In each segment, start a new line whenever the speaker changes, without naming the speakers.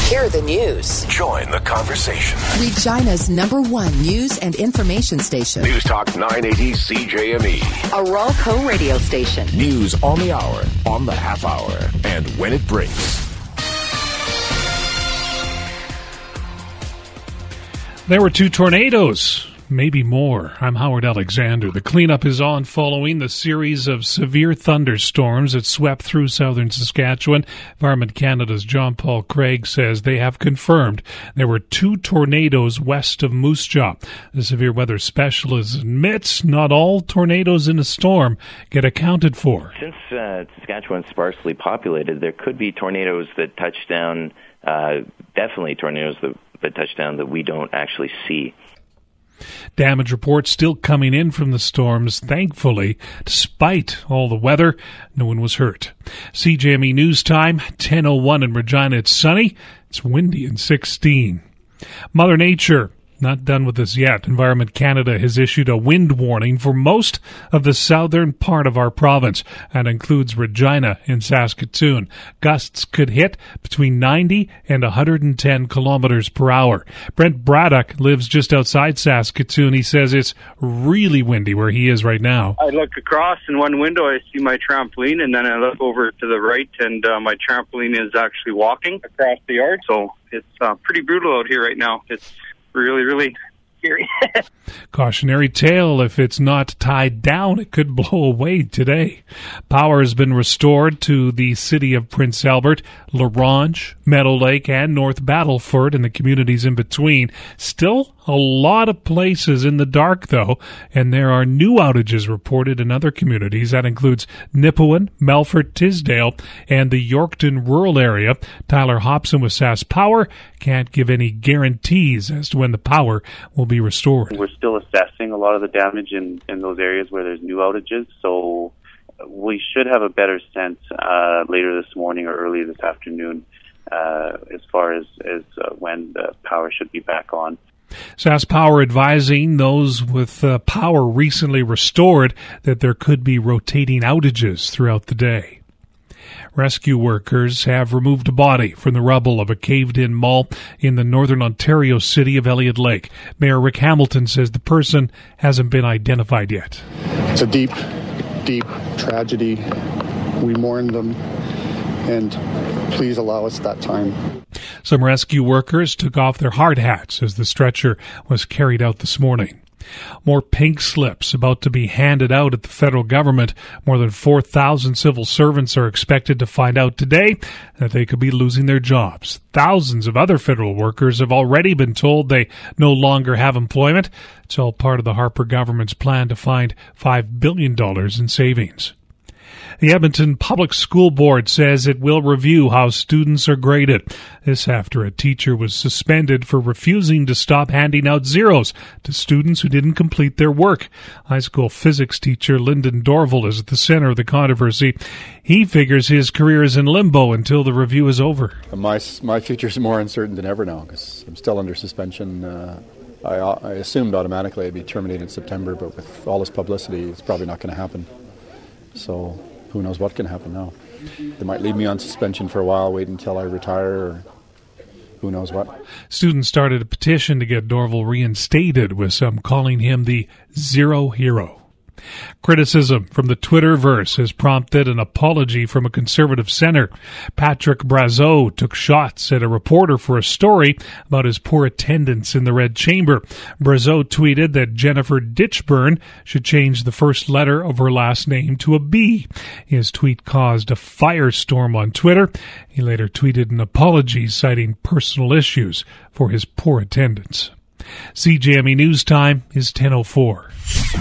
Hear the news.
Join the conversation.
Regina's #1 news and information station.
News Talk 980 CJME.
A Rolco radio station.
News on the hour, on the half hour, and when it breaks.
There were 2 tornadoes, maybe more. I'm Howard Alexander. The cleanup is on following the series of severe thunderstorms that swept through southern Saskatchewan. Environment Canada's John Paul Craig says they have confirmed there were 2 tornadoes west of Moose Jaw. The severe weather specialist admits not all tornadoes in a storm get accounted for.
Since Saskatchewan's sparsely populated, there could be tornadoes that touch down, definitely tornadoes that touch down that we don't actually see.
Damage reports still coming in from the storms. Thankfully, despite all the weather, no one was hurt. CJME News Time, 10:01 in Regina. It's sunny. It's windy and 16. Mother Nature. Not done with this yet. Environment Canada has issued a wind warning for most of the southern part of our province. That includes Regina and Saskatoon. Gusts could hit between 90 and 110 kilometers per hour. Brent Braddock lives just outside Saskatoon. He says it's really windy where he is right now.
I look across in one window, I see my trampoline, and then I look over to the right, and my trampoline is actually walking across the yard. So it's pretty brutal out here right now. It's really, really scary.
Cautionary tale, if it's not tied down, it could blow away today. Power has been restored to the city of Prince Albert, LaRange, Meadow Lake, and North Battleford and the communities in between. Still a lot of places in the dark, though, and there are new outages reported in other communities. That includes Nipawin, Melfort, Tisdale, and the Yorkton rural area. Tyler Hobson with Sask Power can't give any guarantees as to when the power will be restored.
We're still assessing a lot of the damage in those areas where there's new outages, so we should have a better sense later this morning or early this afternoon as far as when the power should be back on.
Sask Power advising those with power recently restored that there could be rotating outages throughout the day. Rescue workers have removed a body from the rubble of a caved-in mall in the northern Ontario city of Elliott Lake. Mayor Rick Hamilton says the person hasn't been identified yet.
It's a deep, deep tragedy. We mourn them, and please allow us that time.
Some rescue workers took off their hard hats as the stretcher was carried out this morning. More pink slips about to be handed out at the federal government. More than 4,000 civil servants are expected to find out today that they could be losing their jobs. Thousands of other federal workers have already been told they no longer have employment. It's all part of the Harper government's plan to find $5 billion in savings. The Edmonton Public School Board says it will review how students are graded. This after a teacher was suspended for refusing to stop handing out zeros to students who didn't complete their work. High school physics teacher Lyndon Dorval is at the center of the controversy. He figures his career is in limbo until the review is over.
My future is more uncertain than ever now because I'm still under suspension. I assumed automatically I'd be terminated in September, but with all this publicity, it's probably not going to happen. So who knows what can happen now. They might leave me on suspension for a while, wait until I retire, or who knows what.
Students started a petition to get Dorval reinstated, with some calling him the Zero Hero. Criticism from the Twitterverse has prompted an apology from a Conservative senator. Patrick Brazeau took shots at a reporter for a story about his poor attendance in the Red Chamber. Brazeau tweeted that Jennifer Ditchburn should change the first letter of her last name to a B. His tweet caused a firestorm on Twitter. He later tweeted an apology citing personal issues for his poor attendance. CJME News Time is 10:04.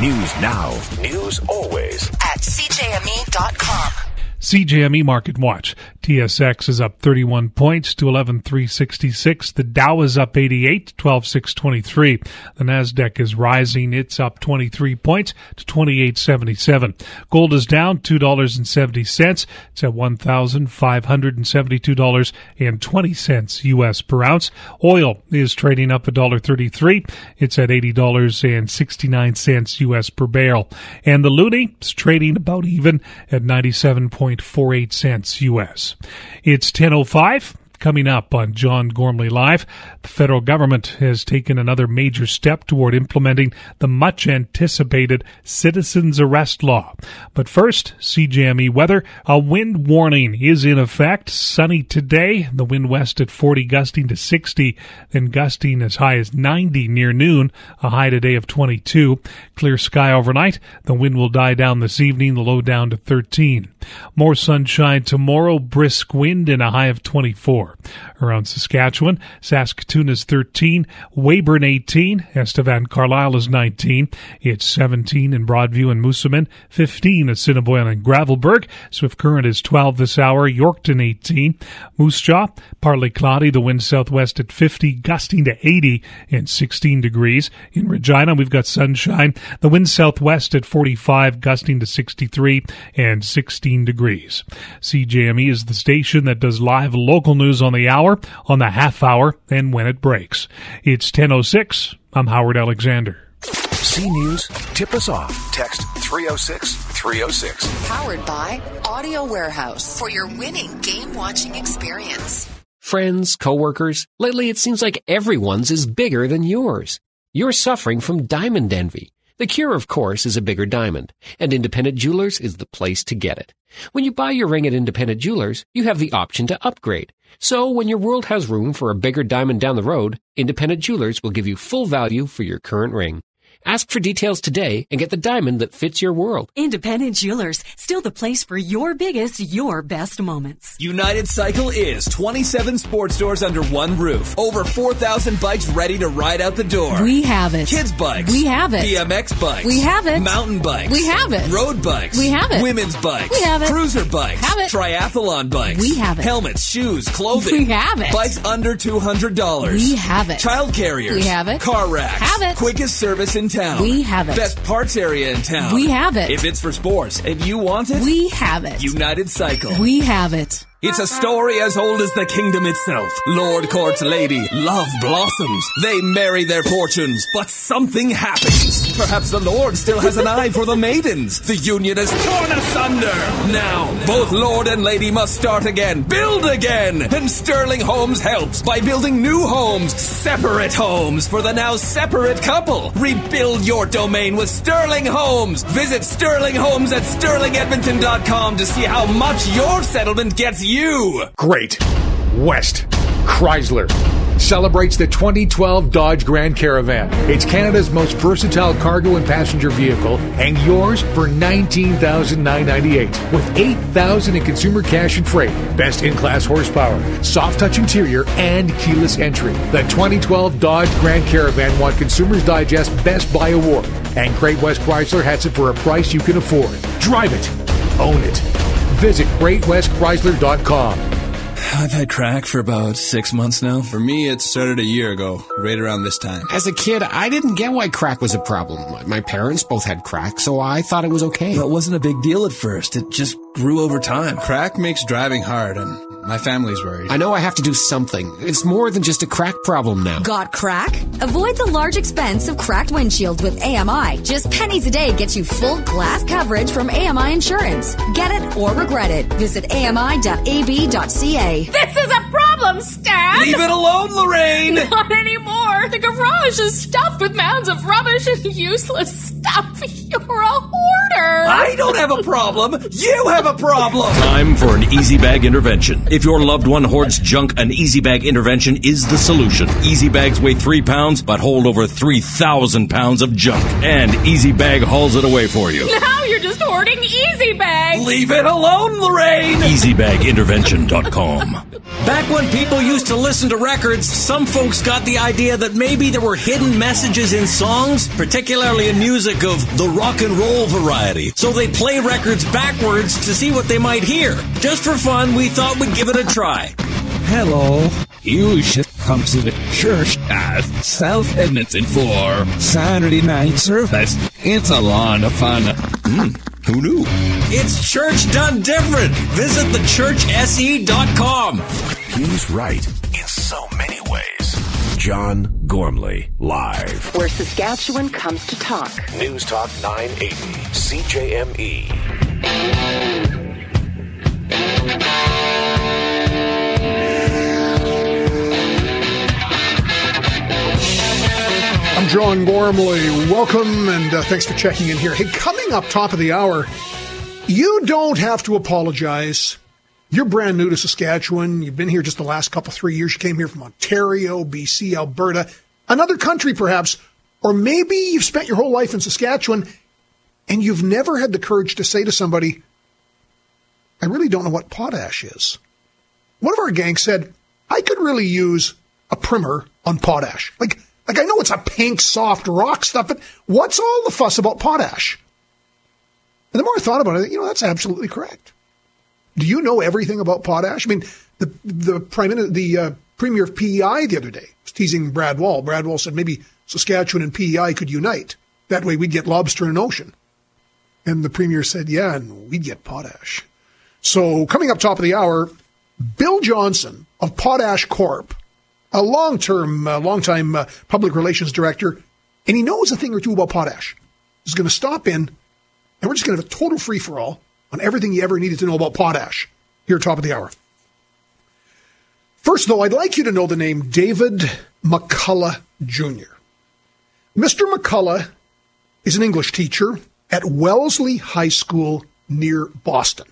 News now. News always.
At CJME.com.
CJME Market Watch. TSX is up 31 points to 11,366. The Dow is up 88, 12,623. The Nasdaq is rising. It's up 23 points to 28.77. Gold is down $2.70. It's at $1,572.20 U.S. per ounce. Oil is trading up $1.33. It's at $80.69 U.S. per barrel. And the loonie is trading about even at 97.48 cents U.S. It's 10:05. Coming up on John Gormley Live, the federal government has taken another major step toward implementing the much-anticipated citizens' arrest law. But first, CJME weather. A wind warning is in effect. Sunny today, the wind west at 40, gusting to 60, then gusting as high as 90 near noon, a high today of 22. Clear sky overnight. The wind will die down this evening, the low down to 13. More sunshine tomorrow, brisk wind and a high of 24. Around Saskatchewan, Saskatoon is 13, Weyburn 18, Estevan Carlisle is 19, it's 17 in Broadview and Moosomin, 15 at Assiniboine and Gravelbourg, Swift Current is 12 this hour, Yorkton 18, Moose Jaw, partly cloudy, the wind southwest at 50, gusting to 80 and 16 degrees. In Regina, we've got sunshine, the wind southwest at 45, gusting to 63 and 16 degrees. CJME is the station that does live local news on the hour, on the half hour, and when it breaks. It's 10:06. I'm Howard Alexander.
C News, tip us off. Text 306-306.
Powered by Audio Warehouse for your winning game-watching experience.
Friends, coworkers, lately it seems like everyone's is bigger than yours. You're suffering from diamond envy. The cure, of course, is a bigger diamond, and Independent Jewelers is the place to get it. When you buy your ring at Independent Jewelers, you have the option to upgrade. So when your world has room for a bigger diamond down the road, Independent Jewelers will give you full value for your current ring. Ask for details today and get the diamond that fits your world.
Independent Jewelers, still the place for your biggest, your best moments.
United Cycle is 27 sports stores under one roof. Over 4,000 bikes ready to ride out the door.
We have it.
Kids bikes.
We have it.
BMX bikes.
We have it.
Mountain bikes.
We have it.
Road bikes.
We have it.
Women's bikes.
We have it.
Cruiser bikes.
Have it.
Triathlon bikes.
We have it.
Helmets, shoes, clothing.
We have it.
Bikes under $200.
We have it.
Child carriers.
We have it.
Car racks.
Have it.
Quickest service in town.
We have it.
Best parts area in town.
We have it.
If it's for sports and you want it,
we have it.
United Cycle.
We have it.
It's a story as old as the kingdom itself. Lord courts lady, love blossoms. They marry their fortunes, but something happens. Perhaps the Lord still has an eye for the maidens. The union is torn asunder. Now, both Lord and lady must start again, build again. And Sterling Homes helps by building new homes, separate homes for the now separate couple. Rebuild your domain with Sterling Homes. Visit Sterling Homes at sterlingedmonton.com to see how much your settlement gets you.
Great West Chrysler celebrates the 2012 Dodge Grand Caravan. It's Canada's most versatile cargo and passenger vehicle, and yours for $19,998 with $8,000 in consumer cash and freight. Best in-class horsepower, soft-touch interior, and keyless entry. The 2012 Dodge Grand Caravan won Consumers Digest Best Buy Award, and Great West Chrysler has it for a price you can afford. Drive it. Own it. Visit GreatWestChrysler.com.
I've had crack for about 6 months now. For me, it started a year ago, right around this time.
As a kid, I didn't get why crack was a problem. My parents both had crack, so I thought it was okay.
Well, it wasn't a big deal at first. It just grew over time. Crack makes driving hard, and my family's worried.
I know I have to do something. It's more than just a crack problem now.
Got crack? Avoid the large expense of cracked windshields with AMI. Just pennies a day gets you full glass coverage from AMI Insurance. Get it or regret it. Visit ami.ab.ca.
This is a problem, Stan!
Leave it alone, Lorraine!
Not anymore! The garage is stuffed with mounds of rubbish and useless stuff. You're a hoarder!
I don't have a problem! You have a problem!
Time for an Easy Bag intervention. If your loved one hoards junk, an Easy Bag intervention is the solution. Easy Bags weigh 3 pounds, but hold over 3,000 pounds of junk. And Easy Bag hauls it away for you.
Now you're just hoarding Easy Bags!
Leave it alone, Lorraine!
EasyBagIntervention.com.
Back when people used to listen to records, some folks got the idea that maybe there were hidden messages in songs, particularly in music of the rock and roll variety. So they play records backwards to see what they might hear. Just for fun, we thought we'd give it a try.
Hello. You should come to the church at South Edmonton for Saturday night service. It's a lot of fun.
Who knew?
It's church done different. Visit thechurchse.com.
He's right in so many ways. John Gormley, live.
Where Saskatchewan comes to talk.
News Talk 980, CJME.
I'm John Gormley. Welcome, and thanks for checking in here. Hey, coming up top of the hour, you don't have to apologize. You're brand new to Saskatchewan. You've been here just the last 3 years. You came here from Ontario, BC, Alberta, another country perhaps, or maybe you've spent your whole life in Saskatchewan and you've never had the courage to say to somebody, I really don't know what potash is. One of our gang said, I could really use a primer on potash. Like I know it's a pink, soft rock stuff, but what's all the fuss about potash? And the more I thought about it, that's absolutely correct. Do you know everything about potash? I mean, the premier of PEI the other day was teasing Brad Wall. Brad Wall said maybe Saskatchewan and PEI could unite. That way we'd get lobster in an ocean. And the premier said, yeah, and we'd get potash. So coming up top of the hour, Bill Johnson of Potash Corp., a long-time public relations director, and he knows a thing or two about potash. He's going to stop in, and we're just going to have a total free-for-all on everything you ever needed to know about potash here at top of the hour. First, though, I'd like you to know the name David McCullough Jr. Mr. McCullough is an English teacher at Wellesley High School near Boston.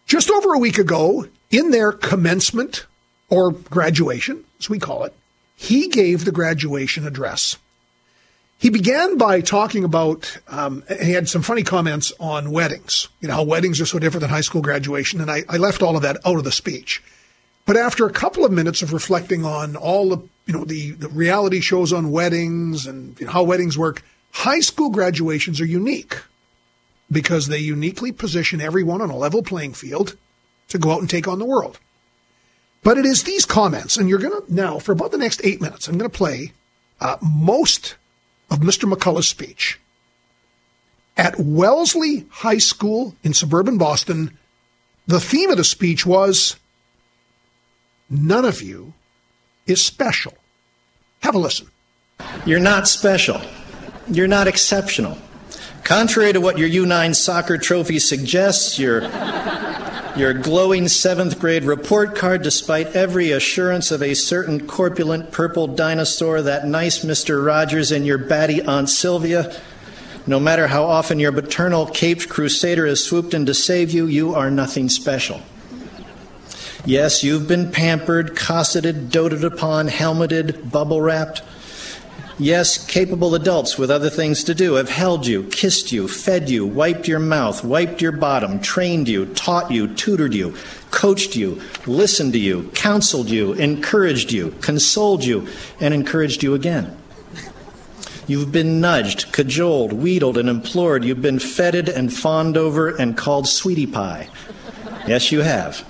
Just over a week ago, in their commencement or graduation, as we call it, he gave the graduation address. He began by talking about, he had some funny comments on weddings, how weddings are so different than high school graduation, and I left all of that out of the speech. But after a couple of minutes of reflecting on all the reality shows on weddings and how weddings work, high school graduations are unique because they uniquely position everyone on a level playing field to go out and take on the world. But it is these comments, and you're going to now, for about the next 8 minutes, I'm going to play most of Mr. McCullough's speech. At Wellesley High School in suburban Boston, the theme of the speech was, none of you is special. Have a listen.
You're not special. You're not exceptional. Contrary to what your U9 soccer trophy suggests, your glowing 7th grade report card, despite every assurance of a certain corpulent purple dinosaur, that nice Mr. Rogers, and your batty Aunt Sylvia, no matter how often your paternal caped crusader has swooped in to save you, you are nothing special. Yes, you've been pampered, cosseted, doted upon, helmeted, bubble-wrapped. Yes, capable adults with other things to do have held you, kissed you, fed you, wiped your mouth, wiped your bottom, trained you, taught you, tutored you, coached you, listened to you, counseled you, encouraged you, consoled you, and encouraged you again. You've been nudged, cajoled, wheedled, and implored. You've been feted and fawned over and called sweetie pie. Yes, you have.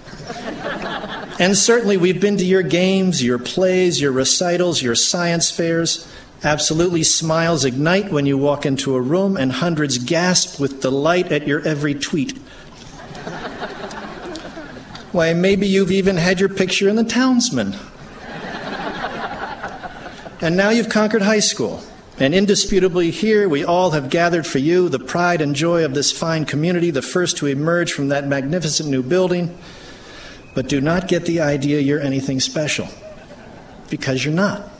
And certainly we've been to your games, your plays, your recitals, your science fairs. Absolutely, smiles ignite when you walk into a room, and hundreds gasp with delight at your every tweet. Why, maybe you've even had your picture in the Townsman. And now you've conquered high school. And indisputably here we all have gathered for you, the pride and joy of this fine community, the first to emerge from that magnificent new building. But do not get the idea you're anything special, because you're not.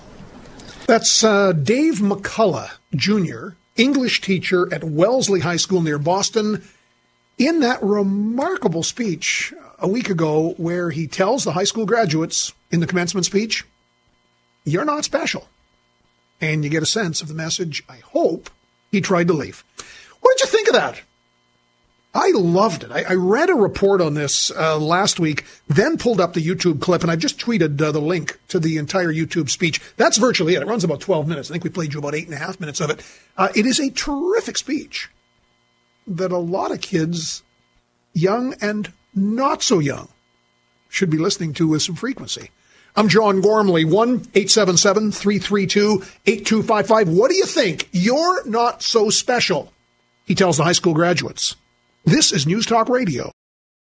That's Dave McCullough, Jr., English teacher at Wellesley High School near Boston, in that remarkable speech a week ago where he tells the high school graduates in the commencement speech, you're not special. And you get a sense of the message, I hope, he tried to leave. What did you think of that? I loved it. I read a report on this last week, then pulled up the YouTube clip, and I just tweeted the link to the entire YouTube speech. That's virtually it. It runs about 12 minutes. I think we played you about 8.5 minutes of it. It is a terrific speech that a lot of kids, young and not so young, should be listening to with some frequency. I'm John Gormley, 1-877-332-8255. What do you think? You're not so special, he tells the high school graduates. This is News Talk Radio.